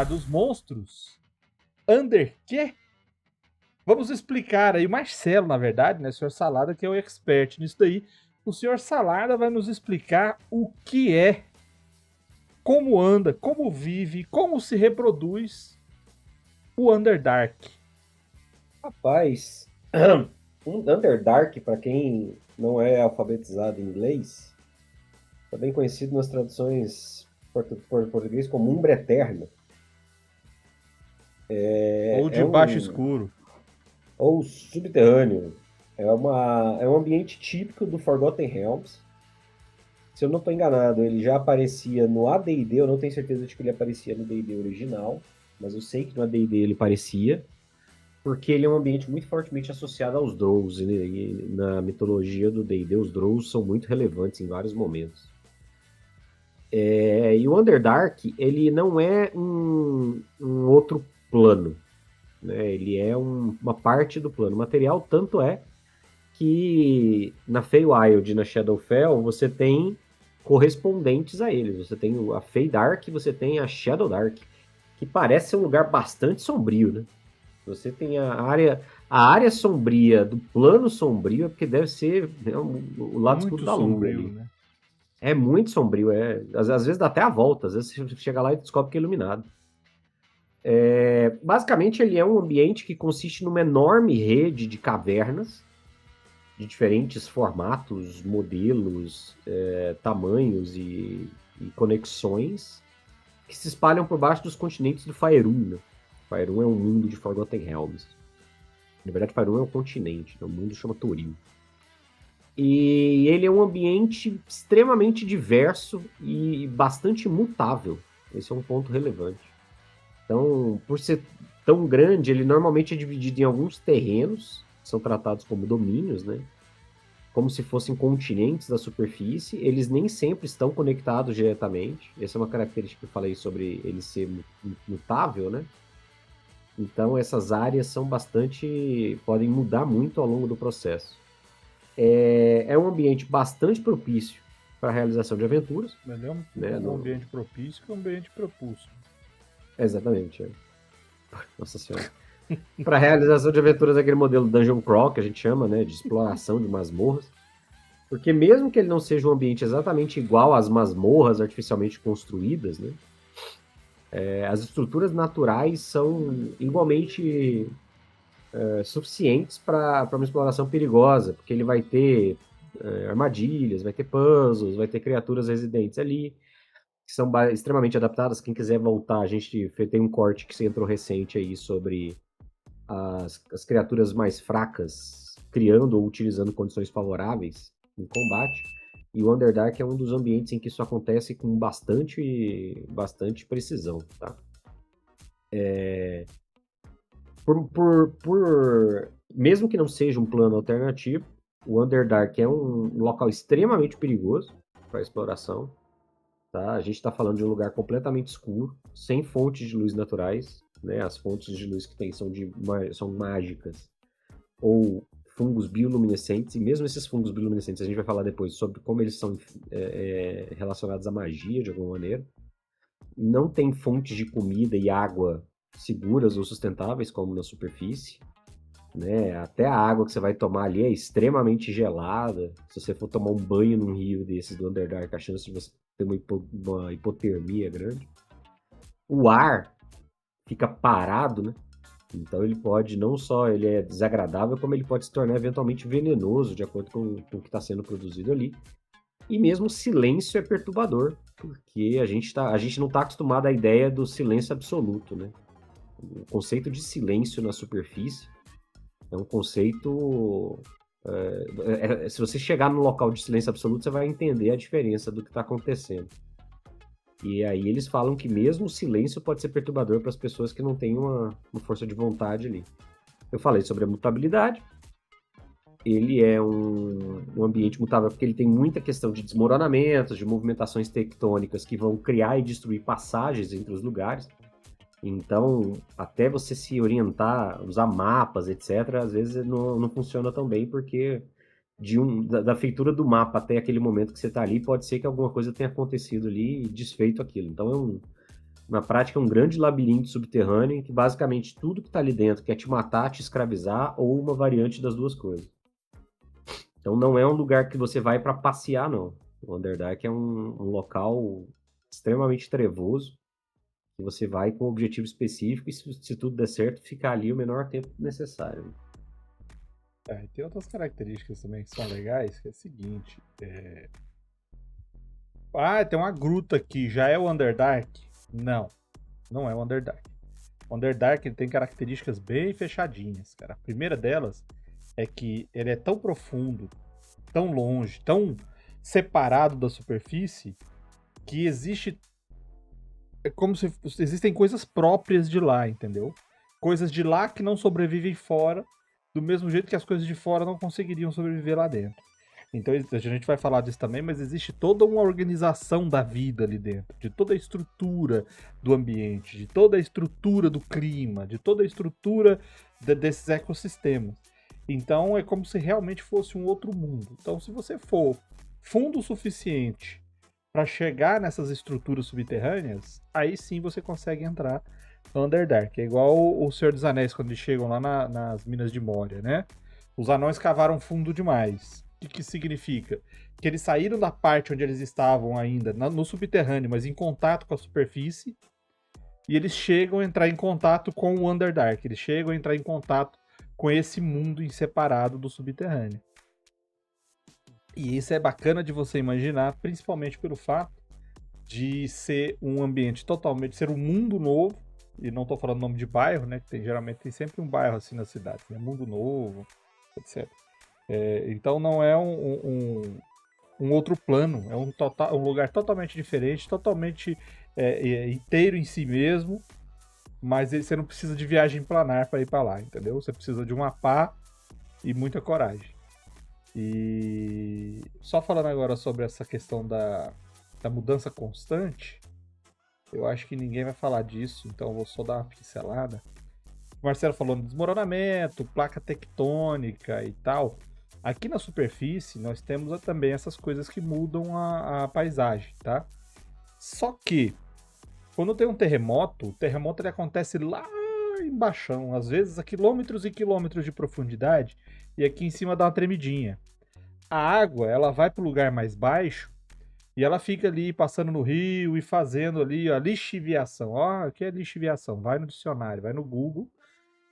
falar dos monstros Underquê. Vamos explicar aí, o Marcelo, na verdade, né, o senhor Salada, que é o expert nisso daí. O senhor Salada vai nos explicar o que é, como anda, como vive, como se reproduz o Underdark. Rapaz, um Underdark, para quem não é alfabetizado em inglês, também conhecido nas traduções português como Umbra Eterna. Ou É de baixo um escuro. ou subterrâneo. É um ambiente típico do Forgotten Realms. Se eu não estou enganado, ele já aparecia no AD&D, eu não tenho certeza de que ele aparecia no D&D original, mas eu sei que no AD&D ele aparecia, porque ele é um ambiente muito fortemente associado aos Drows. E na mitologia do D&D, os Drows são muito relevantes em vários momentos. E o Underdark, ele não é um outro plano, né? Ele é uma parte do plano material, tanto é que na Feywild e na Shadowfell você tem correspondentes a eles. Você tem a Feydark e você tem a Shadowdark, que parece ser um lugar bastante sombrio, né? Você tem a área sombria do plano sombrio, porque deve ser, né, o lado escuro Muito da lua sombrio, ali. né? É muito sombrio, às vezes dá até a volta, às vezes você chega lá e descobre que é iluminado. Basicamente, ele é um ambiente que consiste numa enorme rede de cavernas, de diferentes formatos, modelos, tamanhos e conexões, que se espalham por baixo dos continentes do Faerun, né? Faerun é um mundo de Forgotten Realms. Na verdade, Faerun é um continente, é um mundo que chama Toril. E ele é um ambiente extremamente diverso e bastante mutável. Esse é um ponto relevante. Então, por ser tão grande, ele normalmente é dividido em alguns terrenos, que são tratados como domínios, né? Como se fossem continentes da superfície. Eles nem sempre estão conectados diretamente. Essa é uma característica que eu falei sobre ele ser mutável, né? Então, essas áreas são bastante... podem mudar muito ao longo do processo. É um ambiente bastante propício para a realização de aventuras. Ele é Né? um ambiente propício que é um ambiente propulso. Exatamente. Nossa Senhora. Para a realização de aventuras daquele modelo Dungeon Crawl, que a gente chama, né, de exploração de masmorras. Porque mesmo que ele não seja um ambiente exatamente igual às masmorras artificialmente construídas, né, as estruturas naturais são igualmente suficientes para uma exploração perigosa, porque ele vai ter armadilhas, vai ter puzzles, vai ter criaturas residentes ali, que são extremamente adaptadas. Quem quiser voltar, a gente tem um corte que entrou recente aí sobre as criaturas mais fracas criando ou utilizando condições favoráveis em combate. E o Underdark é um dos ambientes em que isso acontece com bastante precisão, tá? Mesmo que não seja um plano alternativo, o Underdark é um local extremamente perigoso para exploração. Tá? A gente está falando de um lugar completamente escuro, sem fontes de luz naturais. Né? As fontes de luz que tem são mágicas ou fungos bioluminescentes, e mesmo esses fungos bioluminescentes, a gente vai falar depois sobre como eles são relacionados à magia de alguma maneira. Não tem fontes de comida e água seguras ou sustentáveis como na superfície. Né? Até a água que você vai tomar ali é extremamente gelada. Se você for tomar um banho num rio desses do Underdark, a chance de você ter uma hipotermia grande. O ar fica parado, né? Então ele pode, não só ele é desagradável, como ele pode se tornar eventualmente venenoso, de acordo com o que está sendo produzido ali. E mesmo o silêncio é perturbador, porque a gente não está acostumado à ideia do silêncio absoluto, né? O conceito de silêncio na superfície é um conceito... se você chegar no local de silêncio absoluto, você vai entender a diferença do que está acontecendo. E aí eles falam que mesmo o silêncio pode ser perturbador para as pessoas que não têm uma força de vontade ali. Eu falei sobre a mutabilidade. Ele é um ambiente mutável porque ele tem muita questão de desmoronamentos, de movimentações tectônicas que vão criar e destruir passagens entre os lugares. Então, até você se orientar, usar mapas, etc., às vezes não funciona tão bem, porque da feitura do mapa até aquele momento que você está ali, pode ser que alguma coisa tenha acontecido ali e desfeito aquilo. Então, Na prática, é um grande labirinto subterrâneo em que basicamente tudo que tá ali dentro quer te matar, te escravizar ou uma variante das duas coisas. Então não é um lugar que você vai para passear, não. O Underdark é um local extremamente trevoso, que você vai com um objetivo específico e se tudo der certo, ficar ali o menor tempo necessário. E tem outras características também que são legais, que é o seguinte. Tem uma gruta aqui, já é o Underdark? Não, não é o Underdark. O Underdark ele tem características bem fechadinhas, cara. A primeira delas é que ele é tão profundo, tão longe, tão separado da superfície, que existe. É como se existem coisas próprias de lá, entendeu? Coisas de lá que não sobrevivem fora, do mesmo jeito que as coisas de fora não conseguiriam sobreviver lá dentro. Então a gente vai falar disso também, mas existe toda uma organização da vida ali dentro, de toda a estrutura do ambiente, de toda a estrutura do clima, de toda a estrutura desses ecossistemas. Então é como se realmente fosse um outro mundo. Então, se você for fundo o suficiente para chegar nessas estruturas subterrâneas, aí sim você consegue entrar no Underdark. É igual o Senhor dos Anéis quando eles chegam lá nas Minas de Moria, né? Os anões cavaram fundo demais. O que significa? Que eles saíram da parte onde eles estavam ainda, no subterrâneo, mas em contato com a superfície, e eles chegam a entrar em contato com o Underdark. Eles chegam a entrar em contato com esse mundo inseparado do subterrâneo. E isso é bacana de você imaginar, principalmente pelo fato de ser um ambiente totalmente, ser um mundo novo, e não estou falando nome de bairro, né? Que geralmente tem sempre um bairro assim na cidade, né? Mundo novo, etc. Então não é um outro plano, é um lugar totalmente diferente, totalmente inteiro em si mesmo, mas você não precisa de viagem planar para ir para lá, entendeu? Você precisa de uma pá e muita coragem. E só falando agora sobre essa questão da mudança constante, eu acho que ninguém vai falar disso, então eu vou só dar uma pincelada. O Marcelo falou de desmoronamento, placa tectônica e tal. Aqui na superfície nós temos também essas coisas que mudam a paisagem, tá? Só que quando tem um terremoto, o terremoto ele acontece lá embaixo, às vezes a quilômetros e quilômetros de profundidade, e aqui em cima dá uma tremidinha. A água ela vai para o lugar mais baixo e ela fica ali passando no rio e fazendo ali a lixiviação. Ó, o que é lixiviação? Vai no dicionário, vai no Google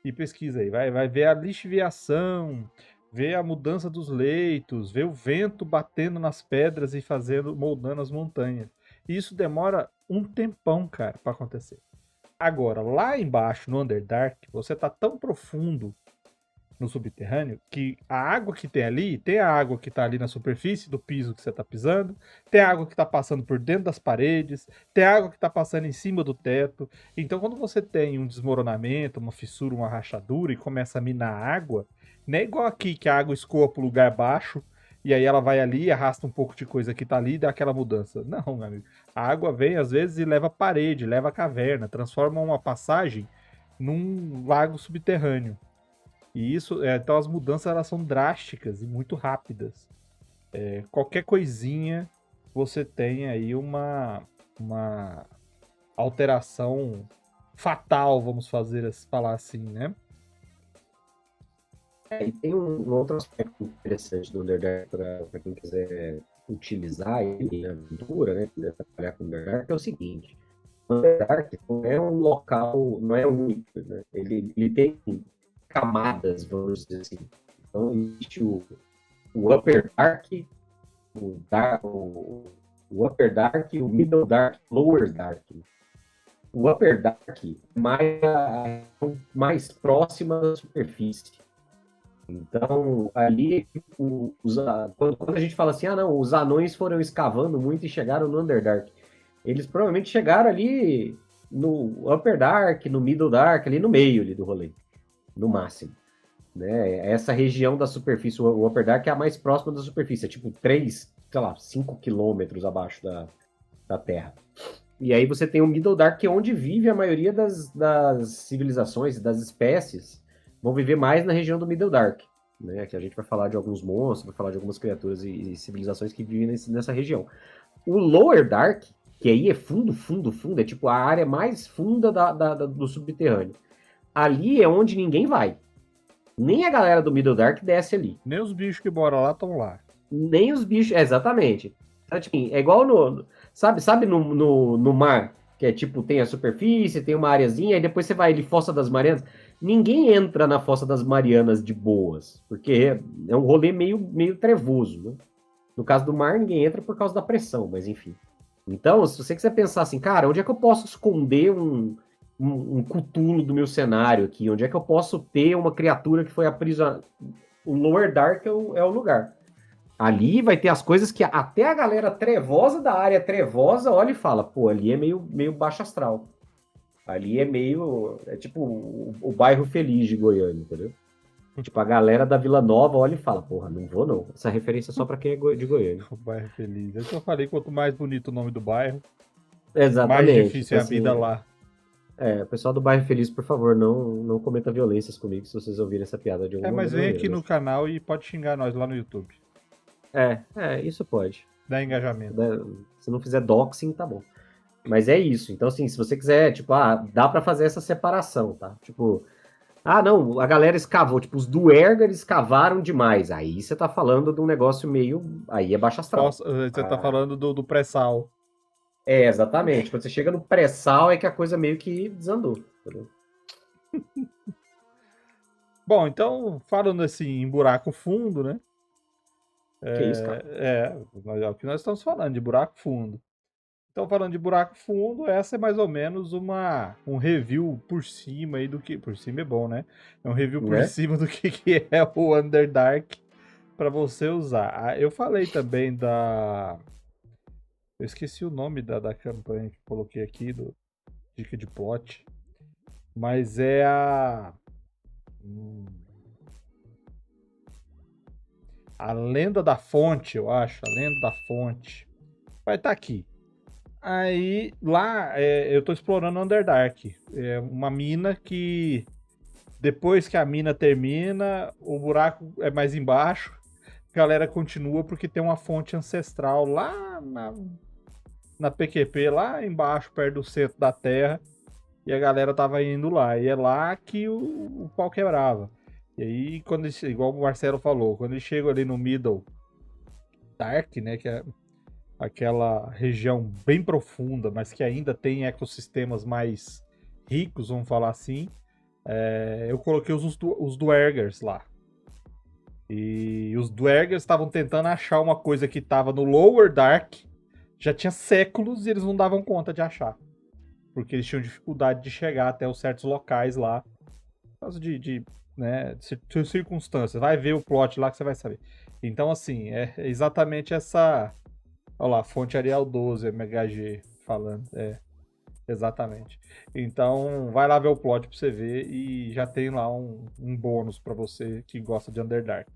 e pesquisa aí. Vai ver a lixiviação, ver a mudança dos leitos, ver o vento batendo nas pedras e moldando as montanhas. E isso demora um tempão, cara, para acontecer. Agora, lá embaixo, no Underdark, você tá tão profundo no subterrâneo que a água que tem ali, tem a água que tá ali na superfície do piso que você tá pisando, tem a água que tá passando por dentro das paredes, tem a água que tá passando em cima do teto. Então, quando você tem um desmoronamento, uma fissura, uma rachadura e começa a minar água, não é igual aqui que a água escoa pro lugar baixo e aí ela vai ali, arrasta um pouco de coisa que tá ali e dá aquela mudança. Não, meu amigo. A água vem às vezes e leva a parede, leva a caverna, transforma uma passagem num lago subterrâneo. E isso, então as mudanças elas são drásticas e muito rápidas. Qualquer coisinha você tem aí uma alteração fatal, vamos falar assim, né? E tem um outro aspecto interessante do Underdark para quem quiser utilizar ele na aventura, né? Quiser trabalhar com o Underdark, é o seguinte: o Underdark não é um local, não é único, né? Ele tem camadas, vamos dizer assim. Então, existe o Upper Dark, o Upper Dark, o Middle Dark, Lower Dark. O Upper Dark mais próxima da superfície. Então, ali, quando a gente fala assim, não, os anões foram escavando muito e chegaram no Underdark. Eles provavelmente chegaram ali no Upper Dark, no Middle Dark, ali no meio ali do rolê, no máximo. Né? Essa região da superfície, o Upper Dark é a mais próxima da superfície, é tipo 5 quilômetros abaixo da Terra. E aí você tem o Middle Dark, que é onde vive a maioria das civilizações, das espécies, vão viver mais na região do Middle Dark, né? Que a gente vai falar de alguns monstros, vai falar de algumas criaturas e civilizações que vivem nessa região. O Lower Dark que aí é fundo, fundo, fundo, é tipo a área mais funda do subterrâneo. Ali é onde ninguém vai. Nem a galera do Middle Dark desce ali. Nem os bichos que moram lá estão lá. Nem os bichos, exatamente. Então, tipo, é igual sabe no mar, que é tipo, tem a superfície, tem uma areazinha, e depois você vai ali, Fossa das Marianas. Ninguém entra na Fossa das Marianas de boas, porque é um rolê meio trevoso, né? No caso do mar, ninguém entra por causa da pressão, mas enfim. Então, se você quiser pensar assim, cara, onde é que eu posso esconder um Cthulhu do meu cenário aqui? Onde é que eu posso ter uma criatura que foi aprisionada? O Lower Dark é o lugar. Ali vai ter as coisas que até a galera trevosa da área trevosa olha e fala, pô, ali é meio baixo astral. Ali é meio. É tipo o bairro feliz de Goiânia, entendeu? Tipo, a galera da Vila Nova olha e fala, porra, não vou não. Essa referência é só pra quem é de Goiânia. O bairro feliz. É o que eu falei, quanto mais bonito o nome do bairro, mais Exatamente. difícil é a Então, vida assim, lá. pessoal do bairro feliz, por favor, não cometa violências comigo se vocês ouvirem essa piada de alguma Mas vem maneira. aqui no canal e pode xingar nós lá no YouTube. Isso pode. Dá engajamento. Se não fizer doxing, tá bom. Mas é isso. Então, assim, se você quiser, tipo, dá pra fazer essa separação, tá? Tipo, não, a galera escavou, tipo, os Duergar escavaram demais. Aí você tá falando de um negócio meio. Aí é baixo astral. Você tá falando do pré-sal. Exatamente. Quando você chega no pré-sal é que a coisa meio que desandou. Entendeu? Bom, então, falando assim em buraco fundo, né? Que isso, cara? É o que nós estamos falando, de buraco fundo. Então, falando de buraco fundo, essa é mais ou menos um review por cima aí do que. Por cima é bom, né? É um review por Né? cima do que é o Underdark para você usar. Eu falei também da. Eu esqueci o nome da campanha que coloquei aqui, do Dica de Plot. Mas é a. A Lenda da Fonte, eu acho. A Lenda da Fonte. Vai estar aqui. Aí, lá, eu tô explorando Underdark. É uma mina que, depois que a mina termina, o buraco é mais embaixo. A galera continua porque tem uma fonte ancestral lá na PQP, lá embaixo, perto do centro da Terra. E a galera tava indo lá. E é lá que o pau quebrava. E aí, igual o Marcelo falou, quando ele chega ali no Middle Dark, né, que é aquela região bem profunda, mas que ainda tem ecossistemas mais ricos, vamos falar assim, eu coloquei os Duergars lá. E os Duergars estavam tentando achar uma coisa que estava no Lower Dark, já tinha séculos e eles não davam conta de achar. Porque eles tinham dificuldade de chegar até os certos locais lá, por causa de circunstâncias. Vai ver o plot lá que você vai saber. Então, assim, é exatamente essa. Olha lá, fonte Arial 12, MHG falando. Exatamente. Então, vai lá ver o plot pra você ver e já tem lá um bônus pra você que gosta de Underdark.